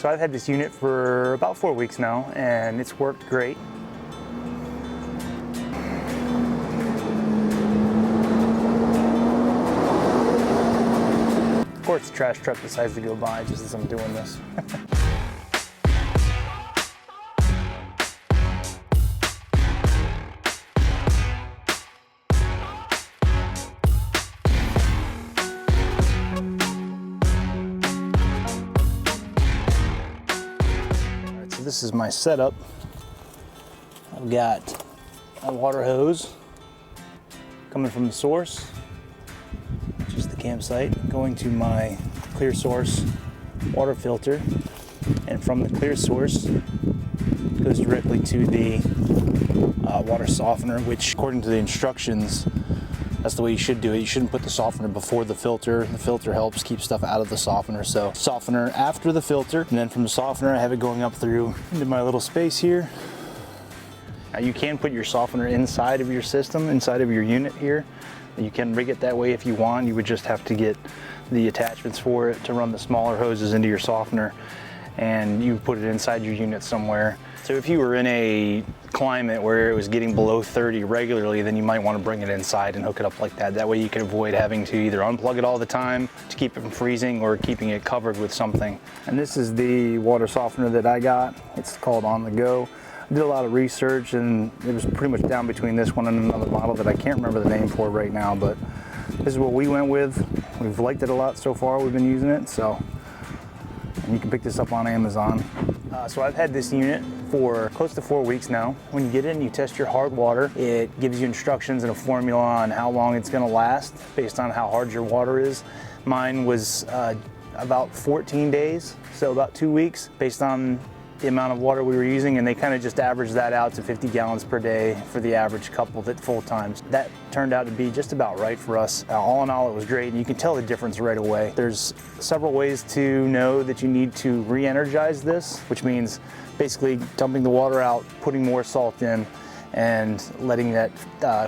So I've had this unit for about 4 weeks now, and it's worked great. Of course, the trash truck decides to go by just as I'm doing this. This is my setup. I've got a water hose coming from the source, which is the campsite, going to my clear source water filter, and from the clear source it goes directly to the water softener, which according to the instructions, that's the way you should do it. You shouldn't put the softener before the filter. The filter helps keep stuff out of the softener. So softener after the filter, and then from the softener I have it going up through into my little space here. Now you can put your softener inside of your system, inside of your unit here. You can rig it that way if you want. You would just have to get the attachments for it to run the smaller hoses into your softener, and you put it inside your unit somewhere. So if you were in a climate where it was getting below 30 regularly, then you might want to bring it inside and hook it up like that. That way you can avoid having to either unplug it all the time to keep it from freezing or keeping it covered with something. And this is the water softener that I got. It's called On The Go. I did a lot of research, and it was pretty much down between this one and another model that I can't remember the name for right now, but this is what we went with. We've liked it a lot so far. We've been using it, so. And you can pick this up on Amazon. So I've had this unit for close to 4 weeks now. When you get in, you test your hard water. It gives you instructions and a formula on how long it's gonna last based on how hard your water is. Mine was about 14 days, so about 2 weeks, based on the amount of water we were using, and they kind of just averaged that out to 50 gallons per day for the average couple that full times. That turned out to be just about right for us. All in all, it was great, and you can tell the difference right away. There's several ways to know that you need to re-energize this, which means basically dumping the water out, putting more salt in, and letting that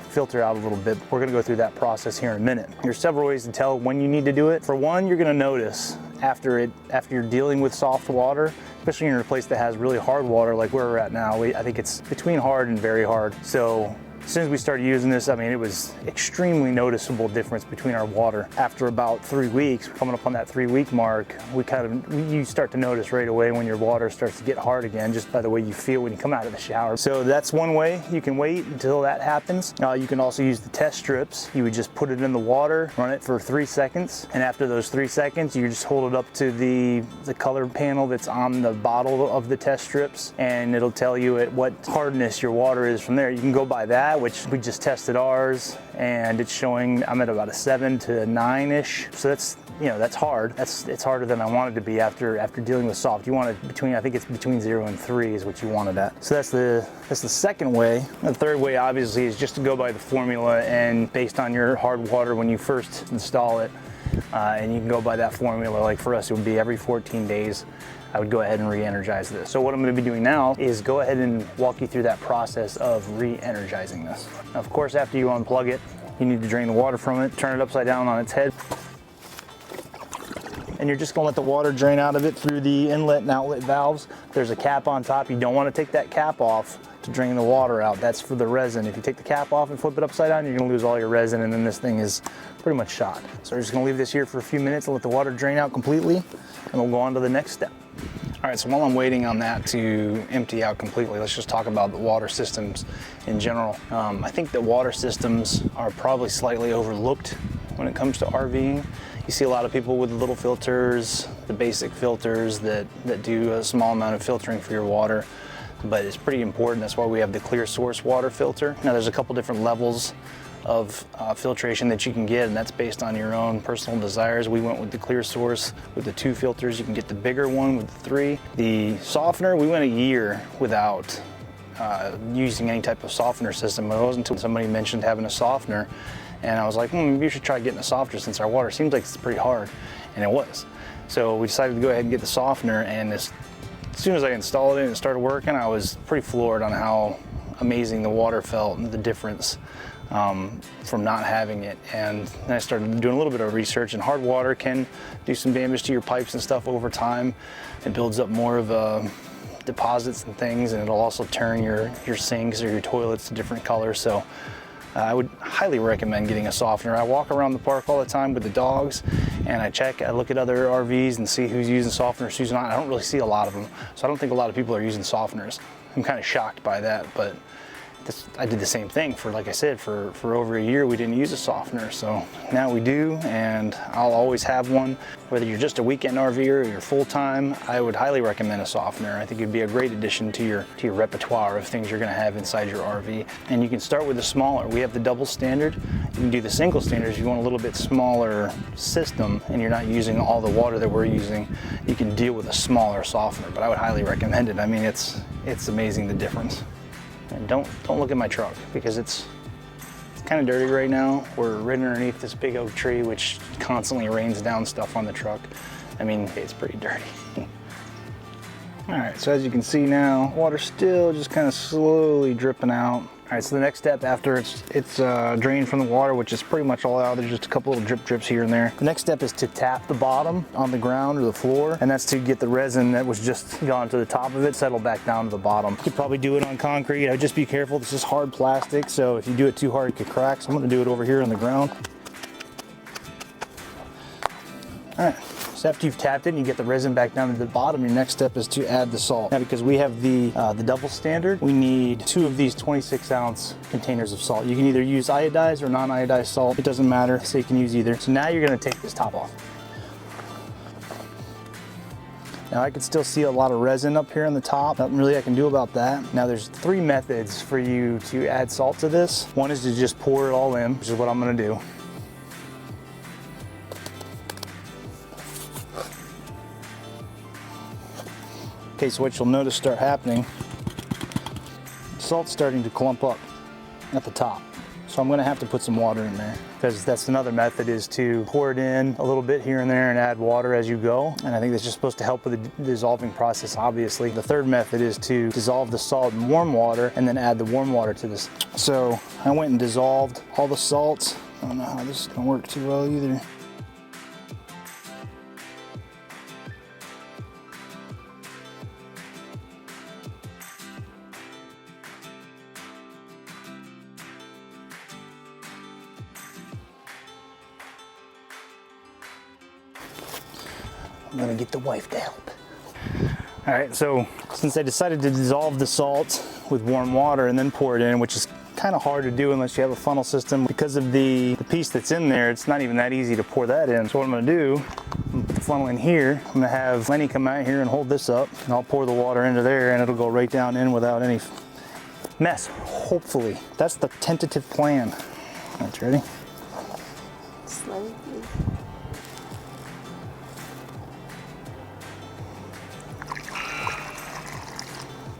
filter out a little bit. We're gonna go through that process here in a minute. There's several ways to tell when you need to do it. For one, you're gonna notice after you're dealing with soft water, especially in a place that has really hard water like where we're at now. I think it's between hard and very hard. So as soon as we started using this, I mean, it was extremely difference between our water. After about 3 weeks, coming up on that 3-week mark, you start to notice right away when your water starts to get hard again, just by the way you feel when you come out of the shower. So that's one way. You can wait until that happens. You can also use the test strips. You would just put it in the water, run it for 3 seconds, and after those 3 seconds, you just hold it up to the color panel that's on the bottle of the test strips, and it'll tell you at what hardness your water is from there. You can go by that, which we just tested ours, and it's showing I'm at about a 7 to 9-ish. So that's, that's hard. It's harder than I wanted to be after dealing with soft. You want it I think it's between 0 and 3 is what you want it at. So that's the second way. The third way obviously is just to go by the formula, and based on your hard water when you first install it, and you can go by that formula. Like for us, it would be every 14 days. I would go ahead and re-energize this. So what I'm gonna be doing now is go ahead and walk you through that process of re-energizing this. Now, of course, after you unplug it, you need to drain the water from it, turn it upside down on its head. And you're just gonna let the water drain out of it through the inlet and outlet valves. There's a cap on top. You don't wanna take that cap off to drain the water out. That's for the resin. If you take the cap off and flip it upside down, you're gonna lose all your resin, and then this thing is pretty much shot. So we're just gonna leave this here for a few minutes and let the water drain out completely, and we'll go on to the next step. All right, so while I'm waiting on that to empty out completely, let's just talk about the water systems in general. I think that water systems are probably slightly overlooked when it comes to RVing. You see a lot of people with little filters, the basic filters that do a small amount of filtering for your water, but it's pretty important. That's why we have the clear source water filter. Now there's a couple different levels of filtration that you can get, and that's based on your own personal desires. We went with the clear source with the 2 filters. You can get the bigger one with the 3. The softener, we went a year without using any type of softener system. It wasn't until somebody mentioned having a softener, and I was like, maybe you should try getting a softener since our water seems like it's pretty hard, and it was. So we decided to go ahead and get the softener, and as soon as I installed it and it started working, I was pretty floored on how amazing the water felt and the difference. from not having it. And then I started doing a little bit of research, and hard water can do some damage to your pipes and stuff over time. It builds up more of deposits and things, and it'll also turn your sinks or your toilets to different colors. So I would highly recommend getting a softener. I walk around the park all the time with the dogs, and I look at other RVs and see who's using softeners, who's not. I don't really see a lot of them, so I don't think a lot of people are using softeners. I'm kind of shocked by that, but I did the same thing for, like I said, for over a year we didn't use a softener. So now we do, and I'll always have one. Whether you're just a weekend RVer or you're full-time, I would highly recommend a softener. I think it'd be a great addition to your repertoire of things you're gonna have inside your RV. And you can start with the smaller. We have the double standard. You can do the single standard if you want a little bit smaller system and you're not using all the water that we're using. You can deal with a smaller softener, but I would highly recommend it. I mean, it's amazing the difference. And don't look at my truck, because it's kind of dirty right now. We're right underneath this big oak tree, which constantly rains down stuff on the truck. I mean, it's pretty dirty. All right, so as you can see now, water's still just kind of slowly dripping out. All right, so the next step after it's drained from the water, which is pretty much all out, there's just a couple little drips here and there. The next step is to tap the bottom on the ground or the floor, and that's to get the resin that was just gone to the top of it settle back down to the bottom. You could probably do it on concrete. Just be careful, this is hard plastic, so if you do it too hard, it could crack. So I'm gonna do it over here on the ground. All right. So after you've tapped it and you get the resin back down to the bottom, your next step is to add the salt. Now, because we have the double standard, we need 2 of these 26-ounce containers of salt. You can either use iodized or non-iodized salt. It doesn't matter, so you can use either. So now you're gonna take this top off. Now I can still see a lot of resin up here on the top. Nothing really I can do about that. Now there's 3 methods for you to add salt to this. One is to just pour it all in, which is what I'm gonna do. Okay, so what you'll notice start happening, salt's starting to clump up at the top. So I'm gonna have to put some water in there, because that's another method, is to pour it in a little bit here and there and add water as you go. And I think that's just supposed to help with the dissolving process, obviously. The third method is to dissolve the salt in warm water and then add the warm water to this. So I went and dissolved all the salts. I don't know how this is gonna work too well either. I'm gonna get the wife to help. All right, so since I decided to dissolve the salt with warm water and then pour it in, which is kind of hard to do unless you have a funnel system, because of the piece that's in there, it's not even that easy to pour that in. So what I'm gonna do, I'm gonna put the funnel in here. I'm gonna have Lenny come out here and hold this up, and I'll pour the water into there, and it'll go right down in without any mess, hopefully. That's the tentative plan. All right, ready? Slowly.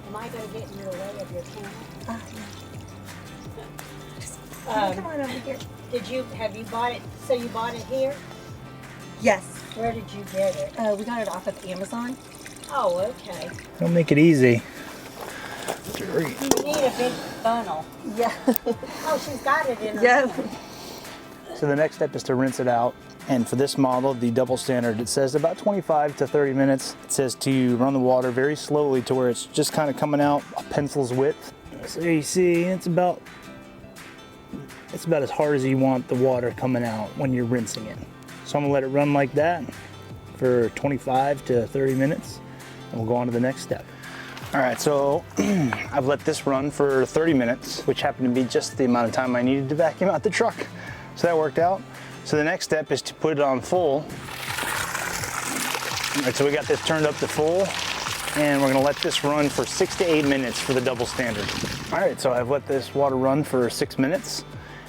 Am I going to get in your way of your camera? Come on over here. Have you bought it, so you bought it here? Yes. Where did you get it? We got it off of Amazon. Oh, okay. Don't make it easy. You need a big funnel. Yeah. Oh, she's got it in her. Yeah. So the next step is to rinse it out. And for this model, the double standard, it says about 25 to 30 minutes. It says to run the water very slowly to where it's just kind of coming out a pencil's width. So you see, it's about as hard as you want the water coming out when you're rinsing it. So I'm gonna let it run like that for 25 to 30 minutes, and we'll go on to the next step. All right, so I've let this run for 30 minutes, which happened to be just the amount of time I needed to vacuum out the truck. So that worked out. So the next step is to put it on full. All right, so we got this turned up to full, and we're gonna let this run for 6 to 8 minutes for the double standard. All right, so I've let this water run for 6 minutes,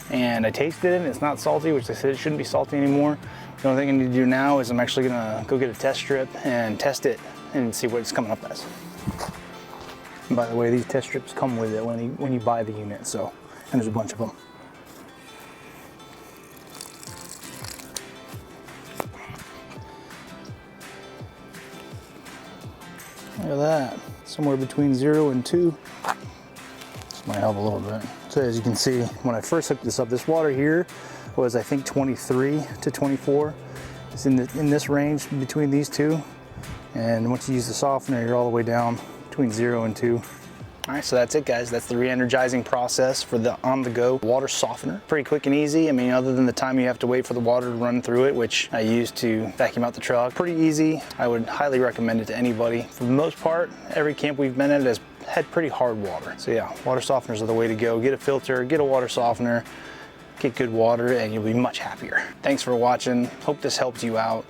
and I tasted it, and it's not salty, which they said it shouldn't be salty anymore. The only thing I need to do now is I'm actually gonna go get a test strip and test it and see what it's coming up as. And by the way, these test strips come with it when you buy the unit, so, and there's a bunch of them. Look at that, somewhere between 0 and 2. This might help a little bit. So as you can see, when I first hooked this up, this water here was I think 23 to 24. It's in this range between these two. And once you use the softener, you're all the way down between 0 and 2. All right, so that's it, guys. That's the re-energizing process for the on-the-go water softener. Pretty quick and easy. I mean, other than the time you have to wait for the water to run through it, which I use to vacuum out the truck. Pretty easy. I would highly recommend it to anybody. For the most part, every camp we've been at has had pretty hard water. So yeah, water softeners are the way to go. Get a filter, get a water softener, get good water, and you'll be much happier. Thanks for watching. Hope this helps you out.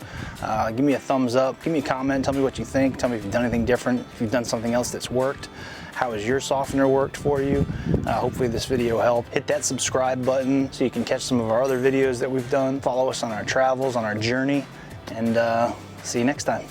Give me a thumbs up, give me a comment, tell me what you think, tell me if you've done anything different, if you've done something else that's worked. How has your softener worked for you? Hopefully this video helped. Hit that subscribe button so you can catch some of our other videos that we've done. Follow us on our travels, on our journey, and see you next time.